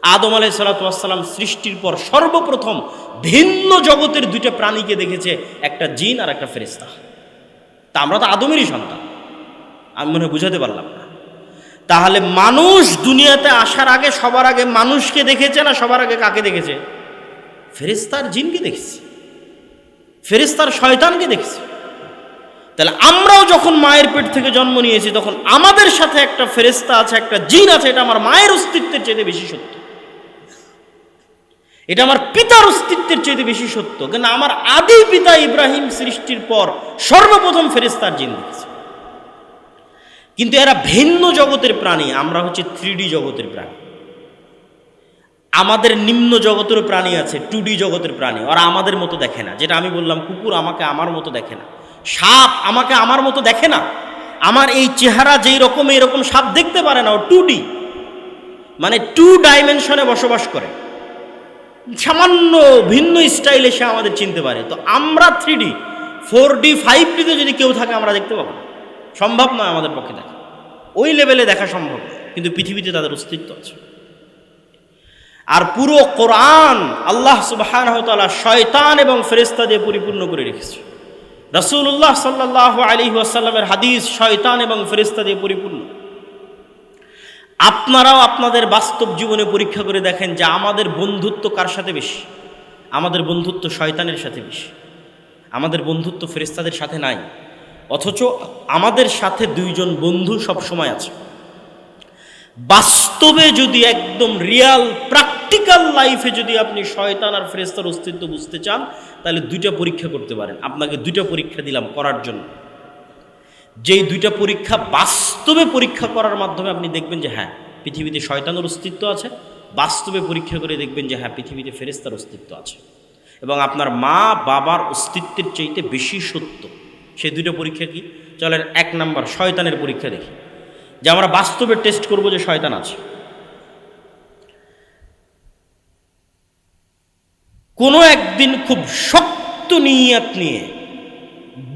আদম আলাইহিস সালাতু ওয়াস সালাম সৃষ্টির পর সর্বপ্রথম ভিন্ন জগতের দুইটা প্রাণীকে দেখেছে, একটা জিন আর একটা ফেরেশতা। তা আমরা তো আদমেরই সন্তান, আমি মনে হয় বুঝাতে পারলাম না। তাহলে মানুষ দুনিয়াতে আসার আগে সবার আগে মানুষকে দেখেছে না সবার আগে কাকে দেখেছে? ফেরেশতার জিনকে দেখেছে, ফেরেশতার শয়তানকে দেখেছে। তাহলে আমরাও যখন মায়ের পেট থেকে জন্ম নিয়েছি তখন আমাদের সাথে একটা ফেরেশতা আছে, একটা জিন আছে। এটা আমার মায়ের অস্তিত্বের চেয়ে বেশি সত্য, এটা আমার পিতার অস্তিত্বের চেয়ে বেশি সত্য। কেন আমার আদি পিতা ইব্রাহিম সৃষ্টির পর সর্বপ্রথম ফেরেশতার জিন দেখেছে। কিন্তু এরা ভিন্ন জগতের প্রাণী, আমরা হচ্ছে 3D জগতের প্রাণী। আমাদের নিম্ন জগতেরও প্রাণী আছে, 2D জগতের প্রাণী। ওরা আমাদের মতো দেখে না, যেটা আমি বললাম কুকুর আমাকে আমার মতো দেখে না, সাপ আমাকে আমার মতো দেখে না। আমার এই চেহারা যেই রকম এইরকম সাপ দেখতে পারে না। ও 2D মানে 2 ডাইমেনশনে বসবাস করে, সামান্য ভিন্ন স্টাইলে সে আমাদের চিনতে পারে। তো আমরা 3D 4D 5Dতে যদি কেউ থাকে আমরা দেখতে পাবো না, সম্ভব নয় আমাদের পক্ষে দেখা, ওই লেভেলে দেখা সম্ভব নয়। কিন্তু পৃথিবীতে তাদের অস্তিত্ব আছে। আর পুরো কোরআন আল্লাহ সুবহানাহু ওয়া তাআলা শয়তান এবং ফেরেশতা দিয়ে পরিপূর্ণ করে রেখেছে। রাসূলুল্লাহ সাল্লাল্লাহু আলাইহি ওয়াসাল্লামের হাদিস শয়তান এবং ফেরেশতা দিয়ে পরিপূর্ণ। আপনারাও আপনাদের বাস্তব জীবনে পরীক্ষা করে দেখেন যে আমাদের বন্ধুত্ব কার সাথে বেশি? আমাদের বন্ধুত্ব শয়তানের সাথে বেশি, আমাদের বন্ধুত্ব ফেরেশতাদের সাথে নাই। অথচ আমাদের সাথে 2 জন বন্ধু সব সময় আছে। বাস্তবে যদি একদম রিয়াল প্র্যাকটিক্যাল লাইফে যদি আপনি শয়তান আর ফেরেশতার অস্তিত্ব বুঝতে চান তাহলে 2টা পরীক্ষা করতে পারেন। আপনাকে 2টা পরীক্ষা দিলাম করার জন্য, যেই 2টা পরীক্ষা বাস্তবে পরীক্ষা করার মাধ্যমে আপনি দেখবেন যে হ্যাঁ পৃথিবীতে শয়তানের অস্তিত্ব আছে, বাস্তবে পরীক্ষা করে দেখবেন যে হ্যাঁ পৃথিবীতে ফেরেশতার অস্তিত্ব আছে এবং আপনার মা বাবার অস্তিত্বের চাইতে বেশি সত্য। সেই 2টা পরীক্ষা কি? চলেন 1 নাম্বার শয়তানের পরীক্ষা দেখি, যে আমরা বাস্তবে টেস্ট করব যে শয়তান আছে। কোনো একদিন খুব শক্ত নিয়ত নিয়ে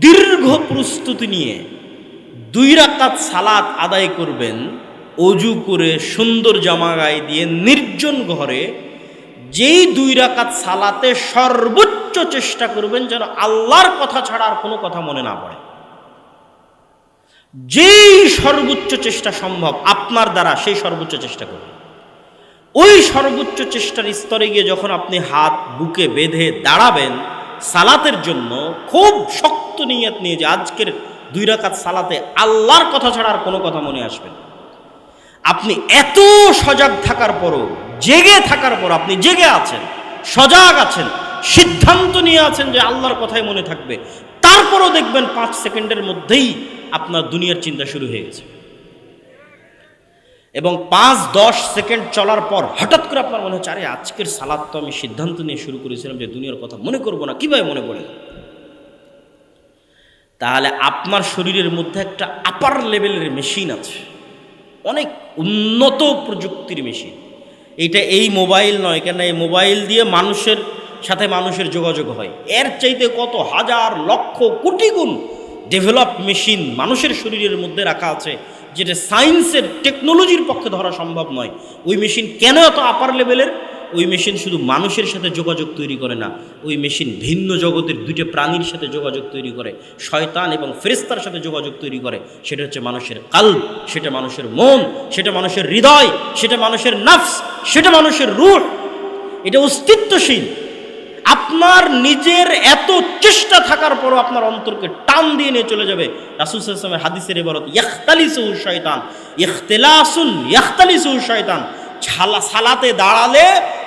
দীর্ঘ প্রস্তুতি নিয়ে 2 রাকাত সালাত আদায় করবেন, অজু করে সুন্দর জামা গায়ে দিয়ে নির্জন ঘরে। যেই 2 রাকাত সালাতে সর্বোচ্চ চেষ্টা করবেন যেন আল্লাহর কথা ছাড়া আর কোনো কথা মনে না পড়ে। যেই সর্বোচ্চ চেষ্টা সম্ভব আপনার দ্বারা সেই সর্বোচ্চ চেষ্টা করবেন। ওই সর্বোচ্চ চেষ্টার স্তরে গিয়ে যখন আপনি হাত বুকে বেঁধে দাঁড়াবেন সালাতের জন্য, খুব শক্ত নিয়ত নিয়ে যে আজকের 2 রাকাত সালাতে আল্লাহর কথা ছাড়া আর কোনো কথা মনে আসবে না। আপনি এত সজাগ থাকার পরও, জেগে থাকার পর, আপনি জেগে আছেন, সজাগ আছেন, সিদ্ধান্ত নিয়ে আছেন যে আল্লাহর কথাই মনে থাকবে, তারপরও দেখবেন 5 সেকেন্ডের মধ্যেই আপনার দুনিয়ার চিন্তা শুরু হয়ে গেছে। এবং 5-10 সেকেন্ড চলার পর হঠাৎ করে আপনার মনে হচ্ছে আরে আজকের সালাত তো আমি সিদ্ধান্ত নিয়ে শুরু করেছিলাম যে দুনিয়ার কথা মনে করব না, কিভাবে মনে পড়ে? তাহলে আপনার শরীরের মধ্যে একটা আপার লেভেলের মেশিন আছে, অনেক উন্নত প্রযুক্তির মেশিন। এইটা এই মোবাইল নয়, কেন এই মোবাইল দিয়ে মানুষের সাথে মানুষের যোগাযোগ হয়, এর চাইতে কত হাজার লক্ষ কোটি গুণ ডেভেলপ মেশিন মানুষের শরীরের মধ্যে রাখা আছে, যেটা সায়েন্সের টেকনোলজির পক্ষে ধরা সম্ভব নয়। ওই মেশিন কেন এত আপার লেভেলের? ওই মেশিন শুধু মানুষের সাথে যোগাযোগ তৈরি করে না, ওই মেশিন ভিন্ন জগতের 2টা প্রাণীর সাথে যোগাযোগ তৈরি করে, শয়তান এবং ফেরেশতার সাথে যোগাযোগ তৈরি করে। সেটা হচ্ছে মানুষের কলব, সেটা মানুষের মন, সেটা মানুষের হৃদয়, সেটা মানুষের নফস, সেটা মানুষের রূহ। এটা অস্তিত্বশীল। আপনার নিজের এত চেষ্টা থাকার পরও আপনার অন্তরকে টান দিয়ে নিয়ে চলে যাবে। রাসূল সাল্লাল্লাহু আলাইহি ওয়াসাল্লামের হাদিসের ইবারত ইখতালিসুহু শয়তান, ইখতিলাসুন ইখতালিসুহু শয়তান। সালাতে দাঁড়ালে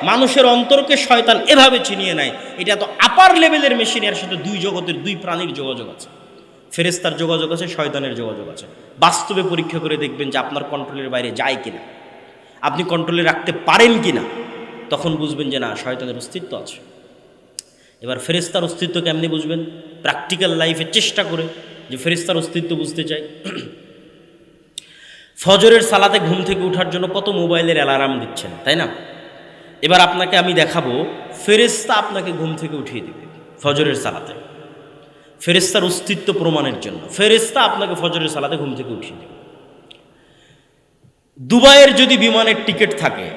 মানুষের অন্তরকে শয়তান এভাবে ছিনিয়ে নেয়। এটা তো আপার লেভেলের মেশিন, এর সাথে 2 জগতের 2 প্রাণীর যোগাযোগ আছে, ফেরেশতার যোগাযোগ আছে, শয়তানের যোগাযোগ আছে। বাস্তবে পরীক্ষা করে দেখবেন যে আপনার কন্ট্রোলের বাইরে যায় কিনা, আপনি কন্ট্রোলে রাখতে পারেন কিনা, তখন বুঝবেন যে না শয়তানের অস্তিত্ব আছে। এবার ফেরেশতার অস্তিত্ব কেমনি বুঝবেন? প্র্যাকটিক্যাল লাইফে চেষ্টা করে যে ফেরেশতার অস্তিত্ব বুঝতে চাই। ফজরের সালাতে ঘুম থেকে ওঠার জন্য কত মোবাইলের অ্যালার্ম দিচ্ছেন, তাই না? এবার আপনাকে আমি দেখাবো ফেরেশতা আপনাকে ঘুম থেকে উঠিয়ে দেবে ফজরের সালাতে, ফেরেশতার অস্তিত্ব প্রমাণের জন্য। ফেরেশতা আপনাকে ফজরের সালাতে ঘুম থেকে উঠিয়ে দেবে। দুবাইয়ের যদি বিমানের টিকিট থাকে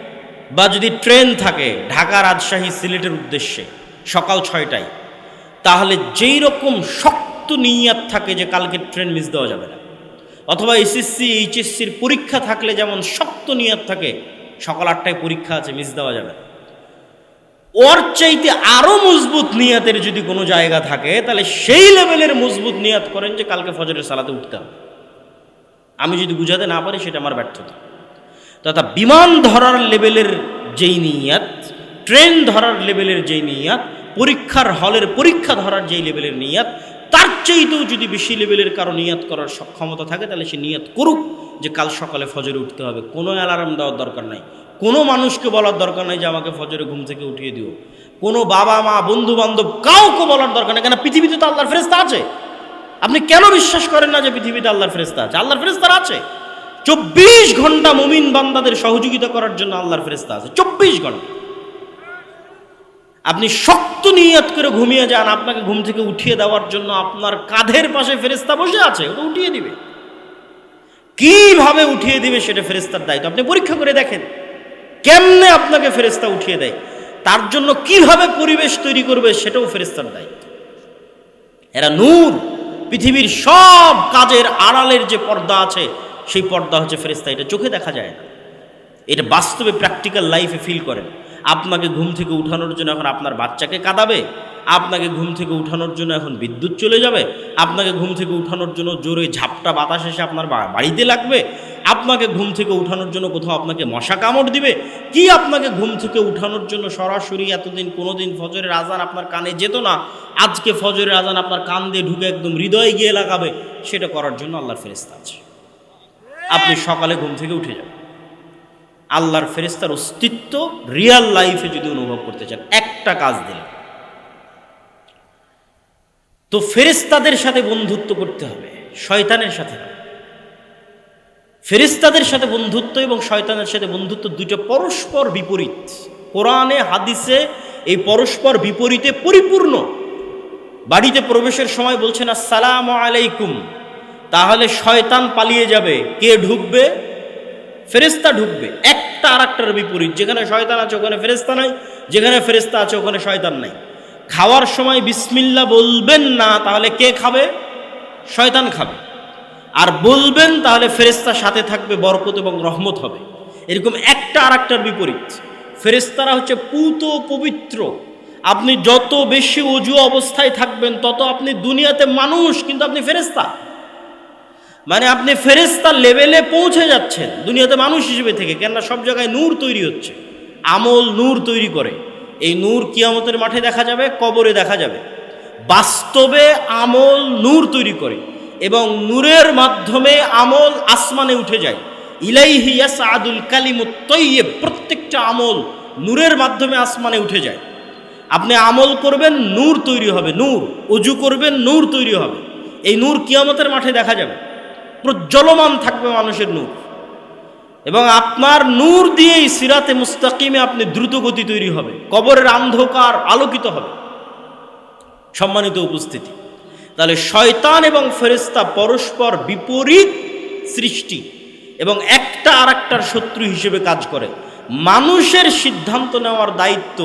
বা যদি ট্রেন থাকে ঢাকা রাজশাহী সিলেটের উদ্দেশ্যে সকাল 6টায়, তাহলে যেই রকম শক্ত নিয়াত থাকে যে কালকে ট্রেন মিস দেওয়া যাবে না, অথবা এসএসসি এইচএসসির পরীক্ষা থাকলে যেমন শক্ত নিয়াত থাকে সকাল 8টায় পরীক্ষা আছে মিস দেওয়া যাবে না, ওর চাইতে আরও মজবুত নিয়াতের যদি কোনো জায়গা থাকে তাহলে সেই লেভেলের মজবুত নিয়াত করেন যে কালকে ফজরের সালাতে উঠতে হবে। আমি যদি বুঝাতে না পারি সেটা আমার ব্যর্থতা। তথা বিমান ধরার লেভেলের যেই নিয়াত, ট্রেন ধরার লেভেলের যেই নিয়াত, পরীক্ষার হলের পরীক্ষা ধরার যেই লেভেলের নিয়াত, তার চাইতেও যদি বেশি লেভেলের কারো নিয়াত করার সক্ষমতা থাকে তাহলে সে নিয়াত করুক যে কাল সকালে ফজরে উঠতে হবে। কোনো অ্যালার্ম দেওয়ার দরকার নাই, কোনো মানুষকে বলার দরকার নাই যে আমাকে ফজরে ঘুম থেকে উঠিয়ে দিও, কোনো বাবা মা বন্ধু বান্ধব কাউকে বলার দরকার নেই। কেন? পৃথিবীতে তো আল্লাহর ফেরেশতা আছে। আপনি কেন বিশ্বাস করেন না যে পৃথিবীতে আল্লাহর ফেরেশতা আছে? আল্লাহর ফেরেশতা আছে। 24 ঘন্টা মুমিন বান্দাদের সহযোগিতা করার জন্য আল্লাহর ফেরেশতা আছে 24 ঘন্টা। আপনি শক্ত নিয়ত করে ঘুমিয়ে যান, আপনাকে ঘুম থেকে উঠিয়ে দেওয়ার জন্য আপনার কাঁধের পাশে ফেরেশতা বসে আছে, ওটা উঠিয়ে দিবে। কিভাবে উঠিয়ে দিবে সেটা ফেরেশতার দায়িত্ব। আপনি পরীক্ষা করে দেখেন কেমনে আপনাকে ফেরেশতা উঠিয়ে দেয়। তার জন্য কিভাবে পরিবেশ তৈরি করবে সেটাও ফেরেশতার দায়িত্ব। এরা নূর। পৃথিবীর সব কাজের আড়ালের যে পর্দা আছে সেই পর্দা হচ্ছে ফেরেশতা। এটা চোখে দেখা যায় না, এটা বাস্তবে প্র্যাকটিক্যাল লাইফে ফিল করেন। আপনাকে ঘুম থেকে উঠানোর জন্য এখন আপনার বাচ্চাকে কাঁদাবে, আপনাকে ঘুম থেকে উঠানোর জন্য এখন বিদ্যুৎ চলে যাবে, আপনাকে ঘুম থেকে উঠানোর জন্য জোরে ঝাপটা বাতাস এসে আপনার বাড়িতে লাগবে, আপনাকে ঘুম থেকে উঠানোর জন্য কোথাও আপনাকে মশা কামড় দিবে, কি আপনাকে ঘুম থেকে উঠানোর জন্য সরাসরি এতদিন কোনোদিন ফজরের আজান আপনার কানে যেত না, আজকে ফজরের আজান আপনার কান দিয়ে ঢুকে একদম হৃদয়ে গিয়ে লাগাবে, সেটা করার জন্য আল্লাহর ফেরেশতা আছে। আপনি সকালে ঘুম থেকে উঠে যান। আল্লাহর ফেরেশতার অস্তিত্ব রিয়াল লাইফে যদি অনুভব করতে চান, একটা কাজ দিলেন তো ফেরেশতাদের সাথে বন্ধুত্ব করতে হবে, শয়তানের সাথে না। ফেরেশতাদের সাথে বন্ধুত্ব এবং শয়তানের সাথে বন্ধুত্ব দুটো পরস্পর বিপরীত। কোরআনে হাদিসে এই পরস্পর বিপরীতে পরিপূর্ণ। বাড়িতে প্রবেশের সময় বলছেন আসসালামু আলাইকুম, তাহলে শয়তান পালিয়ে যাবে, কে ঢুকবে? ফেরেশতা ঢুকবে। একটা আর একটার বিপরীত। যেখানে শয়তান আছে ওখানে ফেরেশতা নাই, যেখানে ফেরেশতা আছে ওখানে শয়তান নাই। খাওয়ার সময় বিসমিল্লাহ বলবেন না, তাহলে কে খাবে? শয়তান খাবে। আর বলবেন তাহলে ফেরেশতা সাথে থাকবে, বরকত এবং রহমত হবে। এরকম একটা আর একটার বিপরীত। ফেরেশতারা হচ্ছে পুত পবিত্র। আপনি যত বেশি ওযু অবস্থায় থাকবেন তত আপনি দুনিয়াতে মানুষ, কিন্তু আপনি ফেরেশতা। মানে আপনি ফেরেশতার লেভেলে পৌঁছে যাচ্ছেন দুনিয়াতে মানুষ হিসেবে থেকে। কেননা সব জায়গায় নূর তৈরি হচ্ছে, আমল নূর তৈরি করে। এই নূর কিয়ামতের মাঠে দেখা যাবে, কবরে দেখা যাবে। বাস্তবে আমল নূর তৈরি করে এবং নূরের মাধ্যমে আমল আসমানে উঠে যায়। ইলাইহি ইয়াসআদুল কালিমুত তাইয়্যিব, প্রত্যেকটা আমল নূরের মাধ্যমে আসমানে উঠে যায়। আপনি আমল করবেন, নূর তৈরি হবে, নূর। ওযু করবেন, নূর তৈরি হবে। এই নূর কিয়ামতের মাঠে দেখা যাবে, প্রজ্বলমান থাকবে মানুষের নূর। এবং আপনার নূর দিয়েই সিরাতে মুস্তাকিমে আপনি দ্রুত গতি তৈরি হবে, কবরের অন্ধকার আলোকিত হবে। সম্মানিত উপস্থিতি, তাহলে শয়তান এবং ফেরেশতা পরস্পর বিপরীত সৃষ্টি এবং একটা আর একটার শত্রু হিসেবে কাজ করে। মানুষের সিদ্ধান্ত নেওয়ার দায়িত্ব,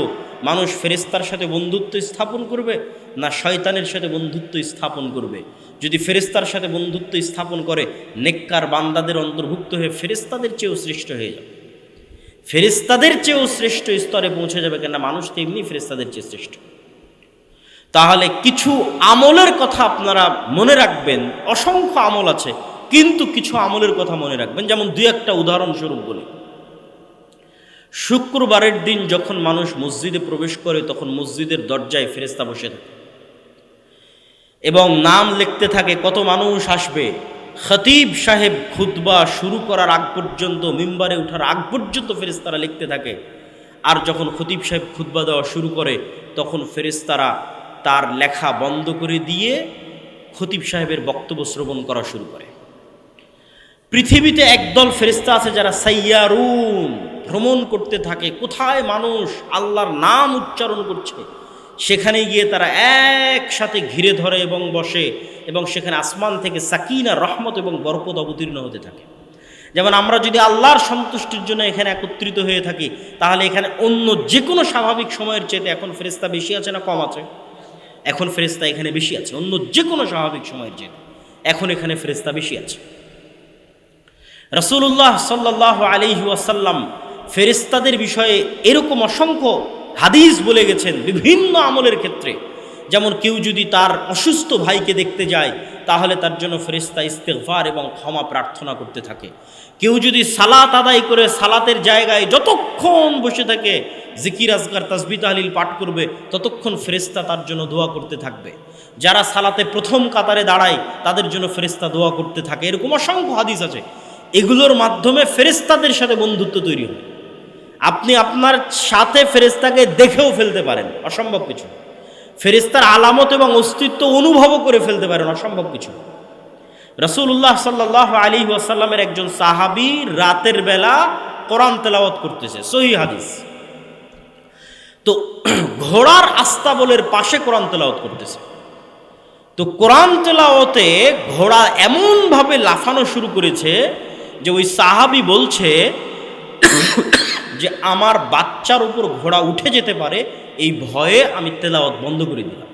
মানুষ ফেরেশতার সাথে বন্ধুত্ব স্থাপন করবে না শয়তানের সাথে বন্ধুত্ব স্থাপন করবে। যদি ফেরেশতার সাথে বন্ধুত্ব স্থাপন করে, নেককার বান্দাদের অন্তর্ভুক্ত হয়ে ফেরেশতাদের চেয়েও শ্রেষ্ঠ হয়ে যাবে, ফেরেশতাদের চেয়েও শ্রেষ্ঠ স্তরে পৌঁছে যাবে। কেননা মানুষ তো এমনি ফেরেশতাদের চেয়ে শ্রেষ্ঠ। তাহলে কিছু আমলের কথা আপনারা মনে রাখবেন। অসংখ্য আমল আছে, কিন্তু কিছু আমলের কথা মনে রাখবেন। যেমন দুই একটা উদাহরণস্বরূপ বলি। শুক্রবারের দিন যখন মানুষ মসজিদে প্রবেশ করে তখন মসজিদের দরজায় ফেরেশতা বসে থাকে এবং নাম লিখতে থাকে কত মানুষ আসবে। খতিব সাহেব খুতবা শুরু করার আগ পর্যন্ত, মিম্বারে ওঠার আগ পর্যন্ত ফেরেশতারা লিখতে থাকে। আর যখন খতিব সাহেব খুতবা দেওয়া শুরু করে তখন ফেরেশতারা তার লেখা বন্ধ করে দিয়ে খতিব সাহেবের বক্তব্য শ্রবণ করা শুরু করে। পৃথিবীতে একদল ফেরেশতা আছে যারা সাইয়ারুন, ভ্রমণ করতে থাকে। কোথায় মানুষ আল্লাহর নাম উচ্চারণ করছে সেখানে গিয়ে তারা একসাথে ঘিরে ধরে এবং বসে, এবং সেখানে আসমান থেকে সাকিনা, রহমত এবং বরকত অবতীর্ণ হতে থাকে। যেমন আমরা যদি আল্লাহর সন্তুষ্টির জন্য এখানে একত্রিত হয়ে থাকি, তাহলে এখানে অন্য যে কোনো স্বাভাবিক সময়ের চেয়ে এখন ফেরেশতা বেশি আছে না কম আছে? এখন ফেরেশতা এখানে বেশি আছে, অন্য যে কোনো স্বাভাবিক সময়ের চেয়ে এখন এখানে ফেরেশতা বেশি আছে। রাসূলুল্লাহ সাল্লাল্লাহু আলাইহি ওয়াসাল্লাম ফেরেশতাদের বিষয়ে এরকম অসংখ্য হাদিস বলে গেছেন বিভিন্ন আমলের ক্ষেত্রে। যেমন কেউ যদি তার অসুস্থ ভাইকে দেখতে যায়, তাহলে তার জন্য ফেরেশতা ইস্তেগফার এবং ক্ষমা প্রার্থনা করতে থাকে। কেউ যদি সালাত আদায় করে সালাতের জায়গায় যতক্ষণ বসে থাকে জিকির আজকার তাসবিহ তাহলিল পাঠ করবে, ততক্ষণ ফেরেশতা তার জন্য দোয়া করতে থাকবে। যারা সালাতে প্রথম কাতারে দাঁড়ায় তাদের জন্য ফেরেশতা দোয়া করতে থাকে। এরকম অসংখ্য হাদিস আছে। এগুলোর মাধ্যমে ফেরেশতাদের সাথে বন্ধুত্ব তৈরি হয়। আপনি আপনার সাথে ফেরেশতাকে দেখেও ফেলতে পারেন, অসম্ভব কিছু। ফেরেশতার আলামত এবং অস্তিত্ব অনুভবও করে ফেলতে পারেন, অসম্ভব কিছু। রাসূলুল্লাহ সাল্লাল্লাহু আলাইহি ওয়াসাল্লামের একজন সাহাবী রাতের বেলা কোরআন তেলাওয়াত করতেছে, সহিহ হাদিস। তো ঘোড়ার আস্তাবলের পাশে কোরআন তেলাওয়াত করতেছে। তো কোরআন তেলাওয়াতে ঘোড়া এমনভাবে লাফানো শুরু করেছে যে ওই সাহাবী বলছে যে আমার বাচ্চার উপর ঘোড়া উঠে যেতে পারে, এই ভয়ে আমি তেলাওয়াত বন্ধ করে দিলাম।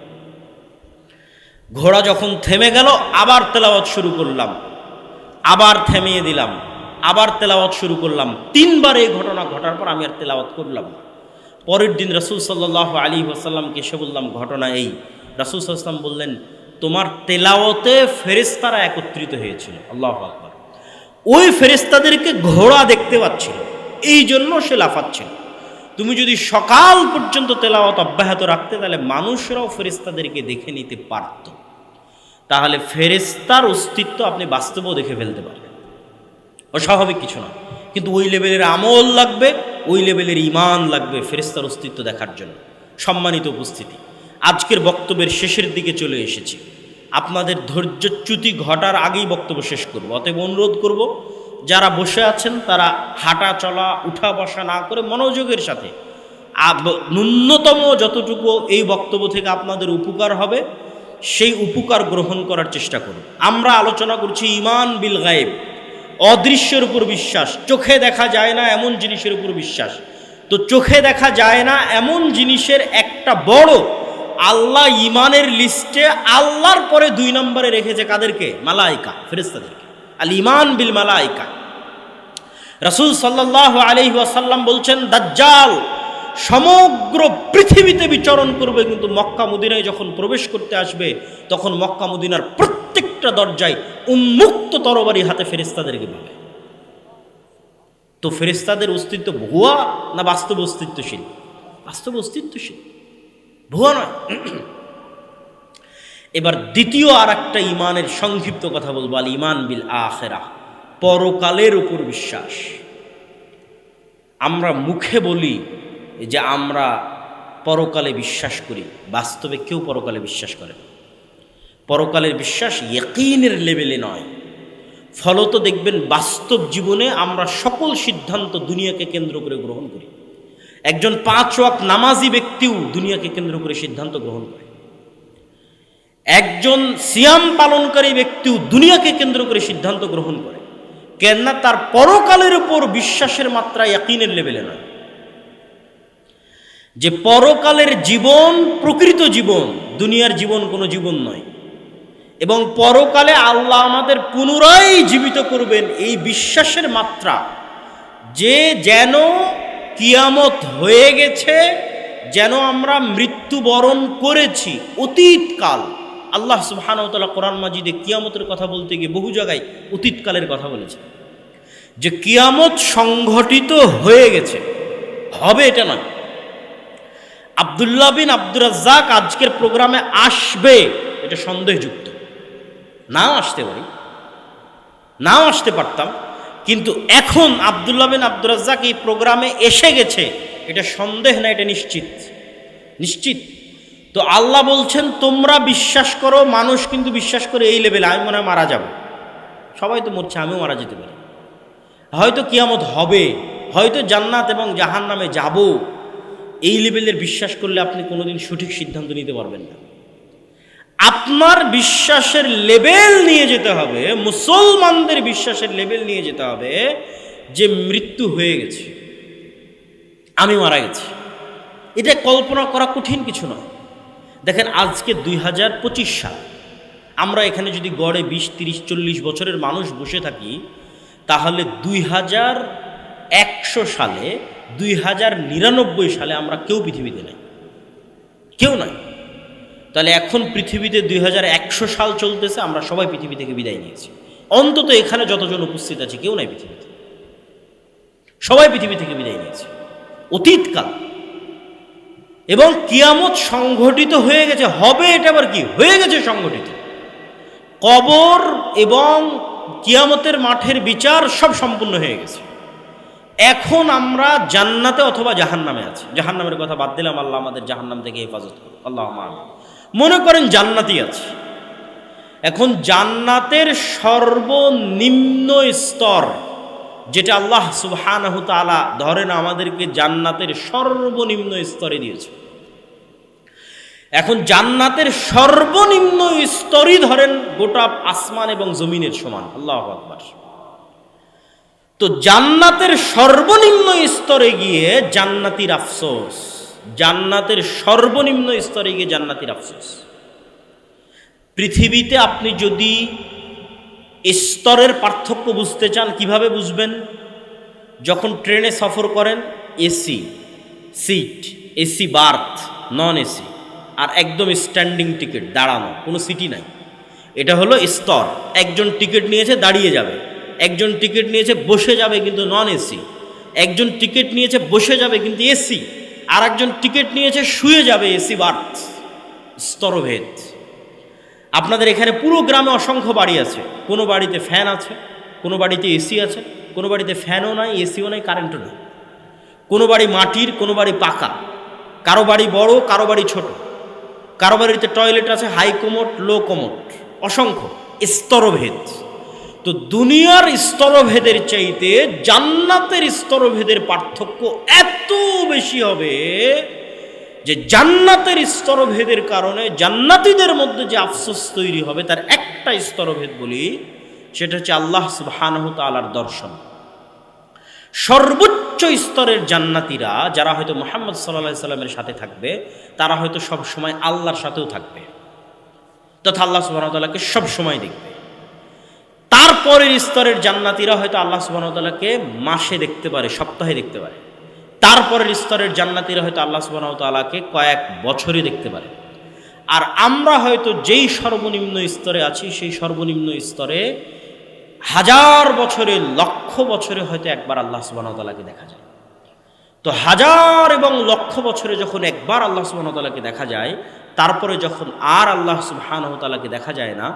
ঘোড়া যখন থেমে গেল, আবার তেলাওয়াত শুরু করলাম, আবার থামিয়ে দিলাম, আবার তেলাওয়াত শুরু করলাম। 3 বার এই ঘটনা ঘটার পর আমি আর তেলাওয়াত করলাম না। পরের দিন রাসূল সাল্লাল্লাহু আলাইহি ওয়াসাল্লামকে এসে বললাম ঘটনা এই। রাসূল সাল্লাল্লাহু আলাইহি ওয়াসাল্লাম বললেন, তোমার তেলাওয়াতে ফেরেশতারা একত্রিত হয়েছিল। আল্লাহু আকবার। ওই ফেরেশতাদেরকে ঘোড়া দেখতে পাচ্ছিল, এই জন্য সে লাফাচ্ছিল। তুমি যদি সকাল পর্যন্ত তেলাওয়াত অব্যাহত রাখতে, তাহলে মানুষরাও ফেরেশতাদেরকে দেখে নিতে পারত। তাহলে ফেরেশতার অস্তিত্ব আপনি বাস্তবেও দেখে ফেলতে পারবেন, অস্বাভাবিক কিছু না। কিন্তু ওই লেভেলের আমল লাগবে, ওই লেভেলের ঈমান লাগবে ফেরেশতার অস্তিত্ব দেখার জন্য। সম্মানিত উপস্থিতি, আজকের বক্তব্যের শেষের দিকে চলে এসেছি। আপনাদের ধৈর্যচ্যুতি ঘটার আগেই বক্তব্য শেষ করব। অতএব অনুরোধ করব, যারা বসে আছেন তারা হাঁটা চলা উঠা বসা না করে মনোযোগের সাথে ন্যূনতম যতটুকু এই বক্তব্য থেকে আপনাদের উপকার হবে সেই উপকার গ্রহণ করার চেষ্টা করুন। আমরা আলোচনা করছি ঈমান বিল গায়েব, অদৃশ্যের উপর বিশ্বাস। চোখে দেখা যায় না এমন জিনিসের উপর বিশ্বাস। তো চোখে দেখা যায় না এমন জিনিসের একটা বড় আল্লাহ ঈমানের লিস্টে আল্লাহর পরে 2 নম্বরে রেখেছে কাদেরকে? মালায়েকা, ফেরেশতাদেরকে। আল ঈমান বিল মালায়েকা। রাসূল সাল্লাল্লাহু আলাইহি ওয়াসাল্লাম বলছেন, দাজ্জাল সমগ্র পৃথিবীতে বিচরণ করবে, কিন্তু মক্কা মদিনায় যখন প্রবেশ করতে আসবে তখন মক্কা মদিনার প্রত্যেকটা দরজায় উন্মুক্ত তরবারি হাতে ফেরেশতাদেরকে পাবে। তো ফেরেশতাদের অস্তিত্ব ভুয়া না বাস্তব অস্তিত্বশীল? বাস্তব অস্তিত্বশীল, ভুয়া নয়। এবার দ্বিতীয় আর একটা ঈমানের সংক্ষিপ্ত কথা বলবো, আল ঈমান বিল আখিরাহ, পরকালের উপর বিশ্বাস। আমরা মুখে বলি যে আমরা পরকালে বিশ্বাস করি, বাস্তবে কেউ পরকালে বিশ্বাস করে না। পরকালের বিশ্বাস ইয়াকিনের লেভেলে নয়। ফলত দেখবেন বাস্তব জীবনে আমরা সকল সিদ্ধান্ত দুনিয়াকে কেন্দ্র করে গ্রহণ করি। একজন 5 ওয়াক্ত নামাজি ব্যক্তিও দুনিয়াকে কেন্দ্র করে সিদ্ধান্ত গ্রহণ করে। একজন সিয়াম পালনকারী ব্যক্তিও দুনিয়াকে কেন্দ্র করে সিদ্ধান্ত গ্রহণ করে। কেননা তার পরকালের উপর বিশ্বাসের মাত্রা ইয়াকিনের লেভেলে নয়। যে পরকালের জীবন প্রকৃত জীবন, দুনিয়ার জীবন কোনো জীবন নয়। এবং পরকালে আল্লাহ আমাদের পুনরায় জীবিত করবেন, এই বিশ্বাসের মাত্রা, যে যেন কিয়ামত হয়ে গেছে, যেন আমরা মৃত্যুবরণ করেছি অতীতকাল। আল্লাহ সুবহানাহু ওয়া তাআলা কোরআন মাজিদে কিয়ামতের কথা বলতে গিয়ে বহু জায়গায় অতীতকালের কথা বলেছে, যে কিয়ামত সংঘটিত হয়ে গেছে, হবে এটা নয়। আব্দুল্লাহ বিন আব্দুর রাজ্জাক আজকের প্রোগ্রামে আসবে এটা সন্দেহযুক্ত। নাও আসতে পারি, নাও আসতে পারতাম, কিন্তু এখন আব্দুল্লাহ বিন আব্দুর রাজ্জাক এই প্রোগ্রামে এসে গেছে, এটা সন্দেহ না, এটা নিশ্চিত, নিশ্চিত। তো আল্লাহ বলছেন তোমরা বিশ্বাস করো। মানুষ কিন্তু বিশ্বাস করে এই লেভেলে, আমি মনে হয় মারা যাব, সবাই তো মরছে, আমিও মারা যেতে পারি, হয়তো কিয়ামত হবে, হয়তো জান্নাত এবং জাহান্নামে যাব। এই লেভেলের বিশ্বাস করলে আপনি কোনোদিন সঠিক সিদ্ধান্ত নিতে পারবেন না। আপনার বিশ্বাসের লেভেল নিয়ে যেতে হবে, মুসলমানদের বিশ্বাসের লেভেল নিয়ে যেতে হবে যে মৃত্যু হয়ে গেছে, আমি মারা গেছি। এটা কল্পনা করা কঠিন কিছু নয়। দেখেন আজকে 2025 সাল, আমরা এখানে যদি গড়ে 20, 30, 40 বছরের মানুষ বসে থাকি, তাহলে 2100 সালে 2099 সালে আমরা কেউ পৃথিবীতে নাই, কেউ নাই। তাহলে এখন পৃথিবীতে 2100 সাল চলতেছে, আমরা সবাই পৃথিবী থেকে বিদায় নিয়েছি। অন্তত এখানে যতজন উপস্থিত আছে কেউ নাই পৃথিবীতে, সবাই পৃথিবী থেকে বিদায় নিয়েছে অতীতকাল। এবং কিয়ামত সংঘটিত হয়ে গেছে, হবে, এটা আবার কি হয়ে গেছে সংঘটিত। কবর এবং কিয়ামতের মাঠের বিচার সব সম্পূর্ণ হয়ে গেছে। এখন আমরা জান্নাতে অথবা জাহান্নামে আছি। জাহান্নামের কথা বাদ দিলাম, আল্লাহ আমাদের জাহান্নাম থেকে হেফাজত করুন, আল্লাহ আমিন। মনে করেন জান্নাতি আছে। এখন জান্নাতের সর্বনিম্ন স্তর যেটা আল্লাহ সুবহানাহু তাআলা ধরেন আমাদেরকে জান্নাতের সর্বনিম্ন স্তরে দিয়েছে। এখন জান্নাতের সর্বনিম্ন স্তরই ধরেন গোটা আসমান এবং জমিনের সমান, আল্লাহু আকবার। তো জান্নাতের সর্বনিম্ন স্তরে গিয়ে জান্নাতীর আফসোস, জান্নাতের সর্বনিম্ন স্তরে গিয়ে জান্নাতীর আফসোস। পৃথিবীতে আপনি যদি স্তরের পার্থক্য বুঝতে চান, কিভাবে বুঝবেন? যখন ট্রেনে সফর করেন, AC seat, AC berth, non AC, আর একদম স্ট্যান্ডিং টিকিট, দাঁড়ানো, কোনো সিটি নাই। এটা হলো স্তর। একজন টিকিট নিয়েছে দাঁড়িয়ে যাবে, একজন টিকিট নিয়েছে বসে যাবে কিন্তু নন এসি, একজন টিকিট নিয়েছে বসে যাবে কিন্তু এসি, আর একজন টিকিট নিয়েছে শুয়ে যাবে, এসি বার্থ। স্তরভেদ। আপনাদের এখানে পুরো গ্রামে অসংখ্য বাড়ি আছে, কোনো বাড়িতে ফ্যান আছে, কোনো বাড়িতে এসি আছে, কোনো বাড়িতে ফ্যানও নাই, এসিও নাই, কারেন্টও নেই। কোনো বাড়ি মাটির, কোনো বাড়ি পাকা, কারো বাড়ি বড়, কারো বাড়ি ছোট, কারো বাড়িতে টয়লেট আছে, হাই কোমোট, লো কোমোট, অসংখ্য স্তরভেদ। তো দুনিয়ার স্তরভেদের চাইতে জান্নাতের স্তরভেদের পার্থক্য এত বেশি হবে যে জান্নাতের স্তরভেদের কারণে জান্নাতীদের মধ্যে যে আফসোস তৈরি হবে তার একটা স্তরভেদ বলি, সেটা হচ্ছে আল্লাহ সুবহানাহু তাআলার দর্শন। সর্বোচ্চ স্তরের জান্নাতীরা যারা হয়তো মুহাম্মদ সাল্লাল্লাহু আলাইহি সাল্লামের সাথে থাকবে, তারা হয়তো সব সময় আল্লাহর সাথেও থাকবে, তথা আল্লাহ সুবহানাহু ওয়া তাআলাকে সব সময় দেখবে। তারপরের স্তরের জান্নাতীরা হয়তো আল্লাহ সুবহানাহু ওয়া তাআলাকে মাসে দেখতে পারে, সপ্তাহে দেখতে পারে। তারপরের স্তরের জান্নাতীরা হয়তো আল্লাহ সুবহানাহু ওয়া তাআলাকে কয়েক বছরে দেখতে পারে। আর আমরা হয়তো যেই সর্বনিম্ন স্তরে আছি, সেই সর্বনিম্ন স্তরে হাজার বছরে, লক্ষ বছরে হয়তো একবার আল্লাহ সুবহানাহু ওয়া তাআলাকে দেখা যায়। তো হাজার এবং লক্ষ বছরে যখন একবার আল্লাহ সুবহানাহু ওয়া তাআলাকে দেখা যায়, তারপরে যখন আর আল্লাহ সুবহানাহু ওয়া তাআলাকে দেখা যায় না,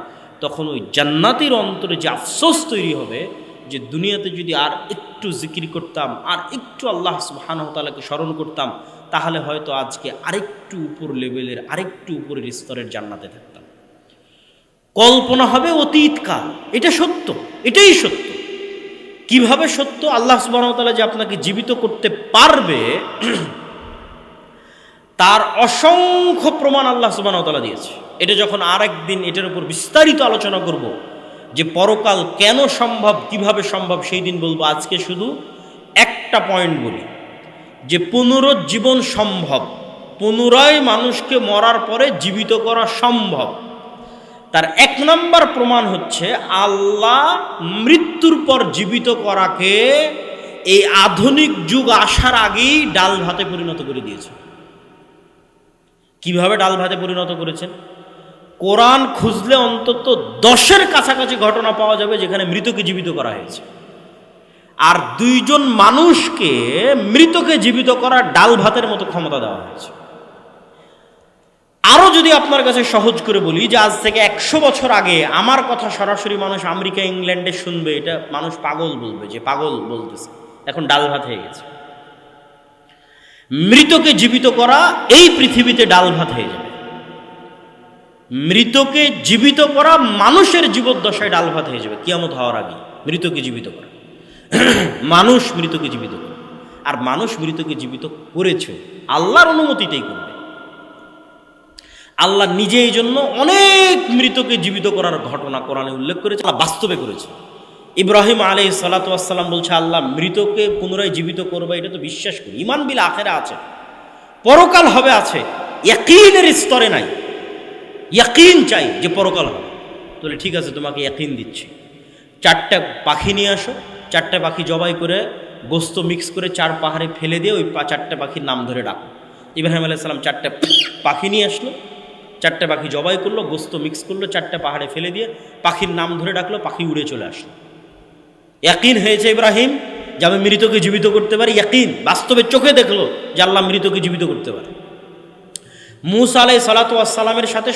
তখন ওই জান্নাতীর অন্তরে যে আফসোস তৈরি হবে যে দুনিয়াতে যদি আর একটু জিকির করতাম, আর একটু আল্লাহ সুবহানাহু ওয়া তাআলাকে স্মরণ করতাম, তাহলে হয়তো আজকে আরেকটু উপর লেভেলের, আরেকটু উপরের স্তরের জান্নাতে থাকতাম। কল্পনা হবে অতীতকাল। এটা সত্য, এটাই সত্য। কিভাবে সত্য? আল্লাহ সুবহানাহু ওয়া তাআলা যে আপনাকে জীবিত করতে পারবে তার অসংখ্য প্রমাণ আল্লাহ সুবহানাহু ওয়া তাআলা দিয়েছে। এটা যখন আর একদিন এটার উপর বিস্তারিত আলোচনা করব যে পরকাল কেন সম্ভব, কিভাবে সম্ভব, সেই দিন বলবো। আজকে শুধু একটা পয়েন্ট বলি যে পুনরুজ্জীবন সম্ভব, পুনরায় মানুষকে মরার পরে জীবিত করা সম্ভব। তার এক নম্বর প্রমাণ হচ্ছে আল্লাহ মৃত্যুর পর জীবিত করাকে এই আধুনিক যুগ আসার আগেই ডাল ভাতে পরিণত করে দিয়েছে। কিভাবে ডাল ভাতে পরিণত করেছেন? কোরআন খুঁজলে অন্তত 10-এর কাছাকাছি ঘটনা পাওয়া যাবে যেখানে মৃতকে জীবিত করা হয়েছে। আর 2 জন মানুষকে মৃতকে জীবিত করা ডাল ভাতের মতো ক্ষমতা দেওয়া হয়েছে। আরও যদি আপনার কাছে সহজ করে বলি যে আজ থেকে 100 বছর আগে আমার কথা সরাসরি মানুষ আমেরিকা, ইংল্যান্ডে শুনবে, এটা মানুষ পাগল বলবে, যে পাগল বলতেছে। এখন ডাল ভাত হয়ে গেছে। মৃতকে জীবিত করা এই পৃথিবীতে ডাল ভাত হয়ে যাবে। মৃতকে জীবিত করা মানুষের জীবদ্দশায় ডাল ভাত হয়ে যাবে কিয়ামত হওয়ার আগে। মৃতকে জীবিত করা, মানুষ মৃতকে জীবিত করে, আর মানুষ মৃতকে জীবিত করেছে আল্লাহর অনুমতিতেই করবে। আল্লাহ নিজে এই জন্য অনেক মৃতকে জীবিত করার ঘটনা কোরআনে উল্লেখ করেছে, আল্লাহ বাস্তবে করেছে। ইব্রাহিম আলাইহিস সালাতু ওয়াস সালাম বলছে, আল্লাহ মৃতকে পুনরায় জীবিত করবে, এটা তো বিশ্বাস করি, ঈমান বিল আখিরা আছে, পরকাল হবে আছে, ইয়াকিনের স্তরে নাই, ইয়াকিন চাই যে পরকাল হবে। তাহলে ঠিক আছে, তোমাকে ইয়াকিন দিচ্ছি, 4টা পাখি নিয়ে আসো, 4টা পাখি জবাই করে গোস্ত মিক্স করে 4 পাহাড়ে ফেলে দিয়ে ওই 4টা পাখির নাম ধরে ডাকো। ইব্রাহিম আলাইহিস সালাম 4টা পাখি নিয়ে আসলো, 4টা পাখি জবাই করলো, গোস্ত মিক্স করলো, 4টা পাহাড়ে ফেলে দিয়ে পাখির নাম ধরে ডাকলো, পাখি উড়ে চলে আসলো। ইয়াকিন হয়েছে ইব্রাহিম যে আমি মৃতকে জীবিত করতে পারি, ইয়াকিন বাস্তবে চোখে দেখলো যে আল্লাহ মৃতকে জীবিত করতে পারে। মূসা আলাইহিস সালাতু ওয়াস সালামের সাথে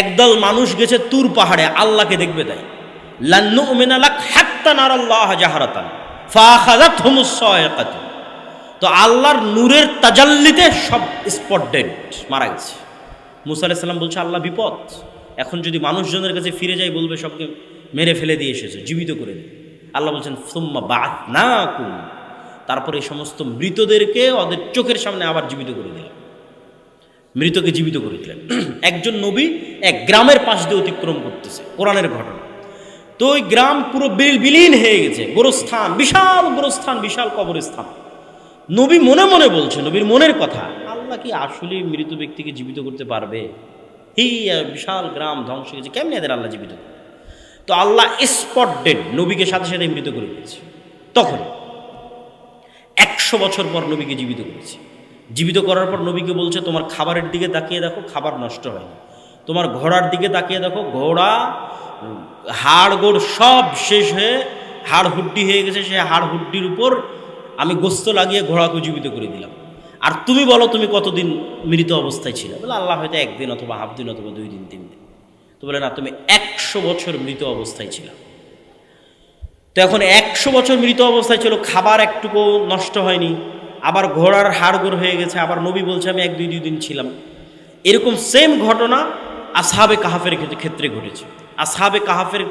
একদল মানুষ গেছে তুর পাহাড়ে, আল্লাহকে দেখবে তাই। লান নুমিনা লাক হাত্তা নারাল্লাহ জাহরাতান ফাআখাযাতহুমুস সায়কাতু। তো আল্লাহর নূরের তাজাল্লিতে সব স্পট ডেড, মারা গেছে। মূসা আলাইহিস সালাম বলছে, আল্লাহ বিপদ, এখন যদি মানুষজনের কাছে ফিরে যাই বলবে সবকে মেরে ফেলে দিয়ে এসেছে, জীবিত করে দিই। আল্লাহ বলছেন সুম্মা বা'আথনাকুম, তারপরে এই সমস্ত মৃতদেরকে ওদের চোখের সামনে আবার জীবিত করে দিলেন, মৃতকে জীবিত করে দিলেন। একজন নবী এক গ্রামের পাশ দিয়ে অতিক্রম করতেছে, কোরআনের ঘটনা। তো ওই গ্রাম পুরো বিলীন হয়ে গেছে, গোরস্থান, বিশাল গোরস্থান, বিশাল কবরস্থান। নবী মনে মনে বলছে, নবীর মনের কথা, আল্লাহ কি আসলে মৃত ব্যক্তিকে জীবিত করতে পারবে? এই বিশাল গ্রাম ধ্বংস হয়ে গেছে, কেমনি এদের আল্লাহ জীবিত করবে? তো আল্লাহ স্পট ডেড নবীকে সাথে সাথে মৃত করে দিয়েছে। তখন 100 বছর পর নবীকে জীবিত করেছে। জীবিত করার পর নবীকে বলছে, তোমার খাবারের দিকে তাকিয়ে দেখো, খাবার নষ্ট হয়নি। তোমার ঘোড়ার দিকে তাকিয়ে দেখো, ঘোড়া হাড় গোড় সব শেষ হয়ে হাড় হুড্ডি হয়ে গেছে, সে হাড় হুড্ডির উপর আমি গোস্ত লাগিয়ে ঘোড়াকে জীবিত করে দিলাম। আর তুমি বলো তুমি কতদিন মৃত অবস্থায় ছিলে? বলে আল্লাহ হয়তো 1 দিন অথবা হাফ দিন অথবা 2 দিন 3 দিন। তো বলে না, তুমি 100 বছর মৃত অবস্থায় ছিল। তো এখন 100 বছর মৃত অবস্থায় ছিল, খাবার একটুকু নষ্ট হয়নি, আবার ঘোড়ার হাড়গোড় হয়ে গেছে, আবার নবী বলছে আমি 1-2 দিন ছিলাম। এরকম সেম ঘটনা আসহাবে কাহাফের ক্ষেত্রে ঘটেছে। আসহাবে কাহাফের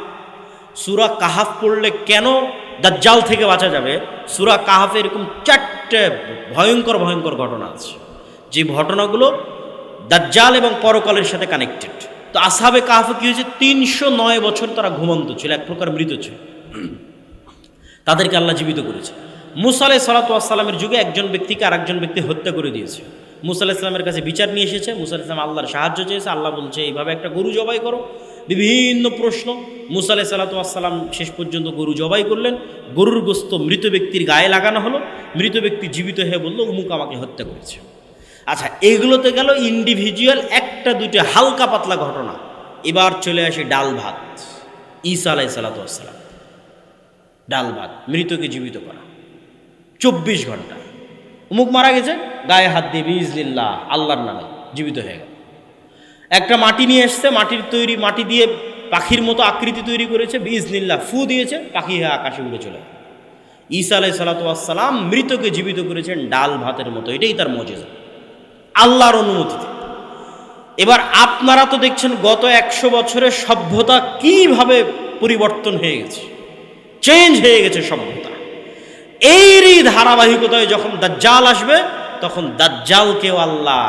সূরা কাহাফ পড়লে কেন দাজ্জাল থেকে বাঁচা যাবে, সূরা কাহাফে এরকম 4টে ভয়ঙ্কর ভয়ঙ্কর ঘটনা আছে, যে ঘটনাগুলো দাজ্জাল এবং পরকালের সাথে কানেক্টেড। তো আসহাবে কাহাফে কি হয়েছে, 309 বছর তারা ঘুমন্ত ছিল, এক প্রকার মৃত ছিল, তাদেরকে আল্লাহ জীবিত করেছে। মূসা আলাইহিস সালাতু ওয়াস সালামের যুগে একজন ব্যক্তিকে আরেকজন ব্যক্তি হত্যা করে দিয়েছে। মূসা আলাইহিস সালামের কাছে বিচার নিয়ে এসেছে, মূসা আলাইহিস সালাম আল্লাহর সাহায্য চেয়েছে, আল্লাহ বলছে এইভাবে একটা গরু জবাই করো। বিভিন্ন প্রশ্ন, মূসা আলাইহিস সালাতু ওয়াস সালাম শেষ পর্যন্ত গরু জবাই করলেন, গরুর গোশত মৃত ব্যক্তির গায়ে লাগানো হলো, মৃত ব্যক্তি জীবিত হয়ে বলল উমুক আমাকে হত্যা করেছে। আচ্ছা, এগুলোতে গেল ইন্ডিভিজুয়াল 1টা 2টা হালকা পাতলা ঘটনা। এবার চলে আসে ডাল ভাত। ঈসা আলাইহিস সালাতু ওয়াস সালাম, ডাল ভাত, মৃতকে জীবিত করা, 24 ঘন্টা। উমুক মারা গেছে, গায়ে হাত দিয়ে বিইজনিল্লাহ আল্লাহর নামে জীবিত হয়ে গেল। একটা মাটি নিয়ে এসছে, মাটির তৈরি, মাটি দিয়ে পাখির মতো আকৃতি তৈরি করেছে, বিইজনিল্লাহ ফু দিয়েছে, পাখি হয়ে আকাশে উড়ে চলে গেল। ঈসা আলাইহিস সালাতু ওয়াস সালাম মৃতকে জীবিত করেছেন ডাল ভাতের মতো, এটাই তার মুজিজা, আল্লাহর অনুমতিতে। এবার আপনারা তো দেখছেন গত 100 বছরের সভ্যতা কিভাবে পরিবর্তন হয়ে গেছে, চেঞ্জ হয়ে গেছে সভ্যতা। এরই ধারাবাহিকতায় যখন দাজ্জাল আসবে, তখন দাজ্জালকেও আল্লাহ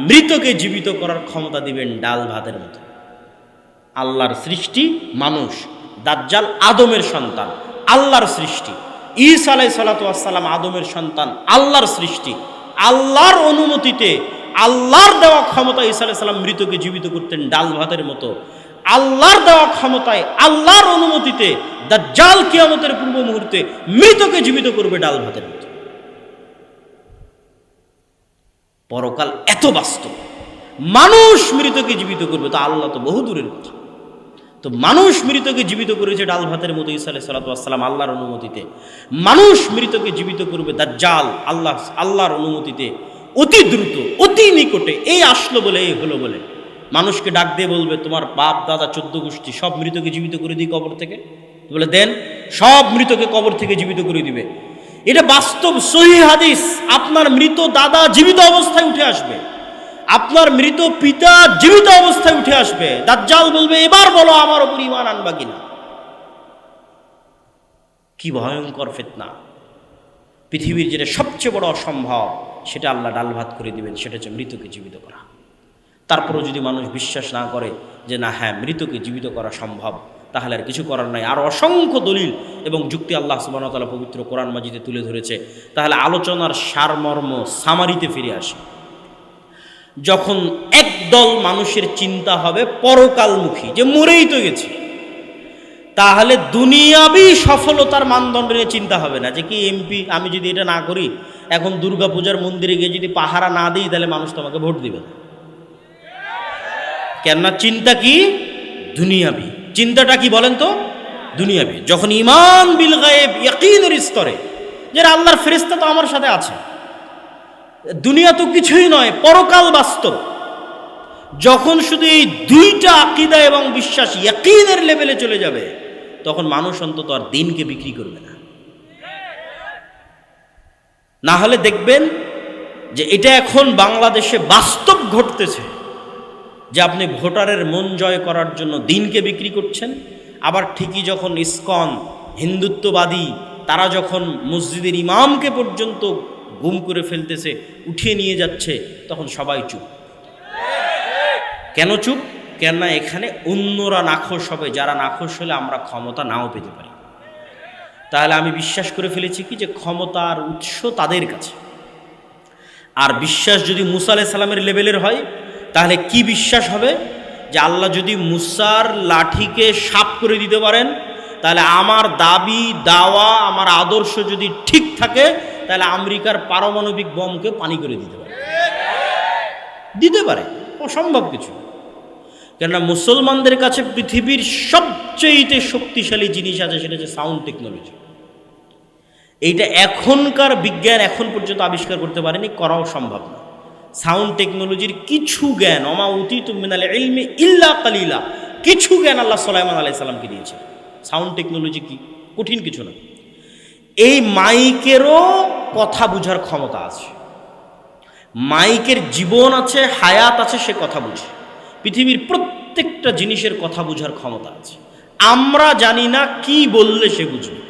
মৃতকে জীবিত করার ক্ষমতা দিবেন ডাল ভাতের মতো। আল্লাহর সৃষ্টি মানুষ, দাজ্জাল আদমের সন্তান, আল্লাহর সৃষ্টি। ঈসা আলাইহিস সালাতু ওয়াস সালাম আদমের সন্তান, আল্লাহর সৃষ্টি। আল্লাহর অনুমতিতে, আল্লাহর দেওয়া ক্ষমতা ঈসা আলাইহিস সালাম মৃতকে জীবিত করতেন ডাল ভাতের মতো। আল্লাহর দেওয়া ক্ষমতায়, আল্লাহর অনুমতিতে দাজ্জাল কিয়ামতের পূর্ব মুহূর্তে মৃতকে জীবিত করবে ডাল ভাতের মতো। পরকাল এত বাস্তব, মানুষ মৃতকে জীবিত করবে, তো আল্লাহ তো বহু দূরের কথা। তো মানুষ মৃতকে জীবিত করেছে ডাল ভাতের মতো ঈসা আলাইহিস সালাতু ওয়াস সালাম আল্লাহর অনুমতিতে। মানুষ মৃতকে জীবিত করবে দাজ্জাল আল্লাহর অনুমতিতে, অতি দ্রুত, অতি নিকটে। এই আসলো বলে, এই হলো বলে মানুষকে ডাক দিয়ে বলবে তোমার বাপ দাদা 14 গোষ্ঠী সব মৃতকে জীবিত করে দিই কবর থেকে। বলে দেন, সব মৃতকে কবর থেকে জীবিত করে দিবে। এটা বাস্তব সহিহ হাদিস। আপনার মৃত দাদা জীবিত অবস্থায় উঠে আসবে, আপনার মৃত পিতা জীবিত অবস্থায় উঠে আসবে। দাজ্জাল বলবে এবার বলো আমার উপর ঈমান আনবা কিনা। কি ভয়ঙ্কর ফিতনা! পৃথিবীর যেটা সবচেয়ে বড় অসম্ভব, সেটা আল্লাহ ডাল ভাত করে দিবেন, সেটা হচ্ছে মৃতকে জীবিত করা। তারপরেও যদি মানুষ বিশ্বাস না করে যে না হ্যাঁ মৃতকে জীবিত করা সম্ভব, তাহলে আর কিছু করার নাই। আর অসংখ্য দলিল এবং যুক্তি আল্লাহ সুবহানাহু ওয়া তাআলা পবিত্র কোরআন মাজিদে তুলে ধরেছে। তাহলে আলোচনার সারমর্ম সামারিতে ফিরে আসে। যখন একদল মানুষের চিন্তা হবে পরকালমুখী, যে মরেই তো গেছে, তাহলে দুনিয়াবি সফলতার মানদণ্ড নিয়ে চিন্তা হবে না যে কি এমপি আমি যদি এটা না করি, এখন দুর্গাপূজার মন্দিরে গিয়ে যদি পাহারা না দিই, তাহলে মানুষ তোমাকে ভোট দিবে না। কেননা চিন্তা কি দুনিয়াবি। চিন্তাটা কি বলেন তো? দুনিয়াবি। যখন ঈমান বিল গায়েব ইয়াকিনের স্তরে, যে আল্লাহর ফেরেশতা তো আমার সাথে আছে, দুনিয়া তো কিছুই নয়, পরকাল বাস্তব, যখন শুধু এই দুইটা আকীদা এবং বিশ্বাস ইয়াকিনের লেভেলে চলে যাবে, তখন মানুষ অন্তত আর দিনকে বিক্রি করবে না। না হলে দেখবেন যে এটা এখন বাংলাদেশে বাস্তব ঘটতেছে, যে আপনি ভোটারের মন জয় করার জন্য দিনকে বিক্রি করছেন, আবার ঠিকই যখন ইসকন হিন্দুত্ববাদী তারা যখন মসজিদের ইমামকে পর্যন্ত গুম করে ফেলতেছে, উঠিয়ে নিয়ে যাচ্ছে, তখন সবাই চুপ। কেন চুপ? কেননা এখানে অন্যরা নাখোশ হবে, যারা নাখোশ হলে আমরা ক্ষমতা নাও পেতে পারি। তাহলে আমি বিশ্বাস করে ফেলেছি কি যে ক্ষমতার উৎস তাদের কাছে। আর বিশ্বাস যদি মুসা আলাইহিস সালামের লেভেলের হয়, তাহলে কি বিশ্বাস হবে? যে আল্লাহ যদি মুসার লাঠিকে সাপ করে দিতে পারেন, তাহলে আমার দাবি দাওয়া আমার আদর্শ যদি ঠিক থাকে, তাহলে আমেরিকার পারমাণবিক বোমকে পানি করে দিতে পারে। অসম্ভব কিছু। কেননা মুসলমানদের কাছে পৃথিবীর সবচেয়ে শক্তিশালী জিনিস আছে, সেটা হচ্ছে সাউন্ড টেকনোলজি। এইটা এখনকার বিজ্ঞান এখন পর্যন্ত আবিষ্কার করতে পারেনি, করাও সম্ভব না। সাউন্ড টেকনোলজির কিছু জ্ঞান, ওমা উতীতু মিনাল ইলমি ইল্লা কালিলা, কিছু জ্ঞান আল্লাহ সুলাইমান আলাইহিস সালামকে দিয়েছে। সাউন্ড টেকনোলজি কি কঠিন কিছু না। এই মাইকেরও কথা বুঝার ক্ষমতা আছে, মাইকের জীবন আছে, হায়াত আছে, সে কথা বুঝে। পৃথিবীর প্রত্যেকটা জিনিসের কথা বুঝার ক্ষমতা আছে। আমরা জানি না কি বললে সে বুঝবে।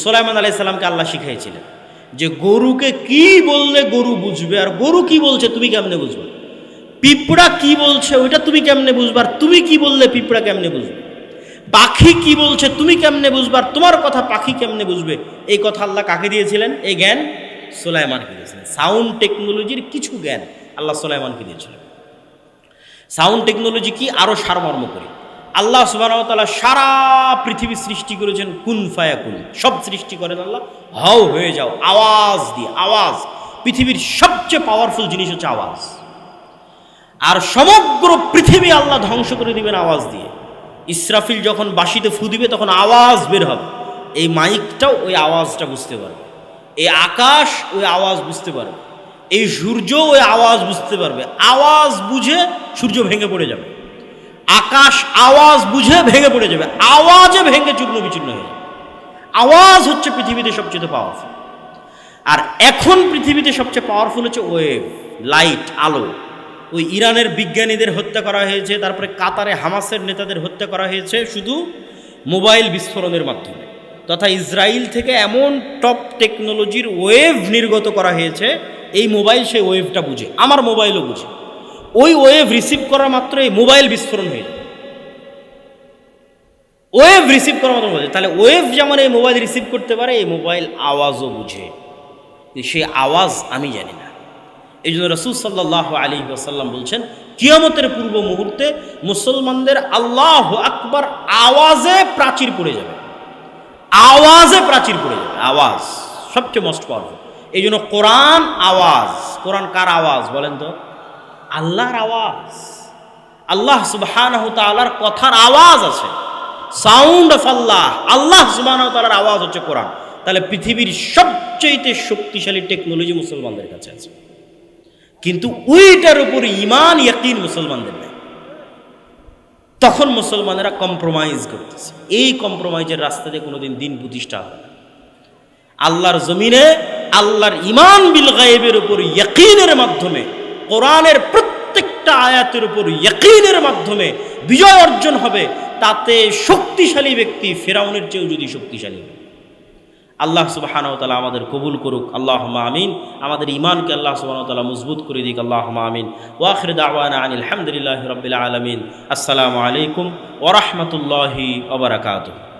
সুলাইমান আলাইহিস সালামকে আল্লাহ শিখাইছিলেন যে গরুকে কি বললে গরু বুঝবে, আর গরু কি বলছে তুমি কেমনে বুঝবে। পিঁপড়া কি বলছে ওইটা তুমি কেমনে বুঝবে, আর তুমি কি বললে পিঁপড়া কেমনে বুঝবে। পাখি কি বলছে তুমি কেমনে বুঝবে, আর তোমার কথা পাখি কেমনে বুঝবে। এই কথা আল্লাহ কাকে দিয়েছিলেন? এই জ্ঞান সুলাইমানকে দিয়েছিলেন। সাউন্ড টেকনোলজির কিছু জ্ঞান আল্লাহ সুলাইমানকে দিয়েছিলেন। সাউন্ড টেকনোলজি কি আরও সারমর্ম করি। আল্লাহ সুবহানাহু ওয়া তাআলা সারা পৃথিবী সৃষ্টি করেছেন কুন ফায়াকুন, সব সৃষ্টি করেন আল্লাহ হাও হয়ে যাও, আওয়াজ দিয়ে। আওয়াজ পৃথিবীর সবচেয়ে পাওয়ারফুল জিনিস হচ্ছে আওয়াজ। আর সমগ্র পৃথিবী আল্লাহ ধ্বংস করে দিবেন আওয়াজ দিয়ে। ইসরাফিল যখন বাঁশিতে ফু দিবে তখন আওয়াজ বের হবে, এই মাইকটাও ওই আওয়াজটা বুঝতে পারবে, এই আকাশ ওই আওয়াজ বুঝতে পারবে, এই সূর্য ওই আওয়াজ বুঝতে পারবে। আওয়াজ বুঝে সূর্য ভেঙে পড়ে যাবে, আকাশ আওয়াজ বুঝে ভেঙে পড়ে যাবে, আওয়াজে ভেঙে চূর্ণ বিচূর্ণ হয়ে যাবে। আওয়াজ হচ্ছে পৃথিবীতে সবচেয়ে পাওয়ারফুল। আর এখন পৃথিবীতে সবচেয়ে পাওয়ারফুল হচ্ছে ওয়েভ, লাইট, আলো। ওই ইরানের বিজ্ঞানীদের হত্যা করা হয়েছে, তারপরে কাতারে হামাসের নেতাদের হত্যা করা হয়েছে শুধু মোবাইল বিস্ফোরণের মাধ্যমে। তথা ইসরায়েল থেকে এমন টপ টেকনোলজির ওয়েভ নির্গত করা হয়েছে, এই মোবাইল সেই ওয়েভটা বুঝে, আমার মোবাইলও বুঝে। ওই ওয়েভ রিসিভ করা মাত্র এই মোবাইল বিস্ফোরণ হয়ে যায়। ওয়েভ রিসিভ করা মাত্র বোঝে। তাহলে ওয়েভ যেমন এই মোবাইল রিসিভ করতে পারে, এই মোবাইল আওয়াজও বুঝে, সেই আওয়াজ আমি জানি না। এই জন্য রাসূল সাল্লাল্লাহু আলাইহি ওয়াসাল্লাম বলছেন, কিয়ামতের পূর্ব মুহূর্তে মুসলমানদের আল্লাহু আকবার আওয়াজে প্রাচীর পড়ে যাবে, আওয়াজে প্রাচীর পড়ে যাবে। আওয়াজ সবচেয়ে মোস্ট পাওয়ারফুল। এই জন্য কোরআন আওয়াজ। কোরআন কার আওয়াজ বলেন তো? আল্লাহর আওয়াজ। আল্লাহ সুবহানাহু ওয়া তাআলার কথার আওয়াজ আছে, সাউন্ড অফ আল্লাহ। আল্লাহ সুবহানাহু ওয়া তাআলার আওয়াজ হচ্ছে কোরআন। তাহলে পৃথিবীর সবচেয়ে শক্তিশালী টেকনোলজি মুসলমানদের কাছে আছে, কিন্তু ওইটার উপর ঈমান ইয়াকিন মুসলমানদের নেই। তখন মুসলমানেরা কম্প্রোমাইজ করতেছে। এই কম্প্রোমাইজের রাস্তা দিয়ে কোনোদিন দিন প্রতিষ্ঠা হবে না। আল্লাহর জমিনে আল্লাহর ঈমান বিল গায়বের উপর ইয়াকিনের মাধ্যমে, কোরআনের প্রত্যেকটা আয়াতের উপর ইয়াকিনের মাধ্যমে বিজয় অর্জন হবে। তাতে শক্তিশালী ব্যক্তি ফেরাউনের চেয়েও যদি শক্তিশালী হবে। আল্লাহ সুবহানাহু ওয়া তাআলা আমাদের কবুল করুক, আল্লাহুম্মা আমিন। আমাদের ঈমানকে আল্লাহ সুবহানাহু ওয়া তাআলা মজবুত করে দিক, আল্লাহুম্মা আমিন। ওয়া আখির দাওয়ানা আনিল হামদুলিল্লাহি রাব্বিল আলামিন। আসসালামু আলাইকুম ওয়া রাহমাতুল্লাহি ওয়া বারাকাতুহু।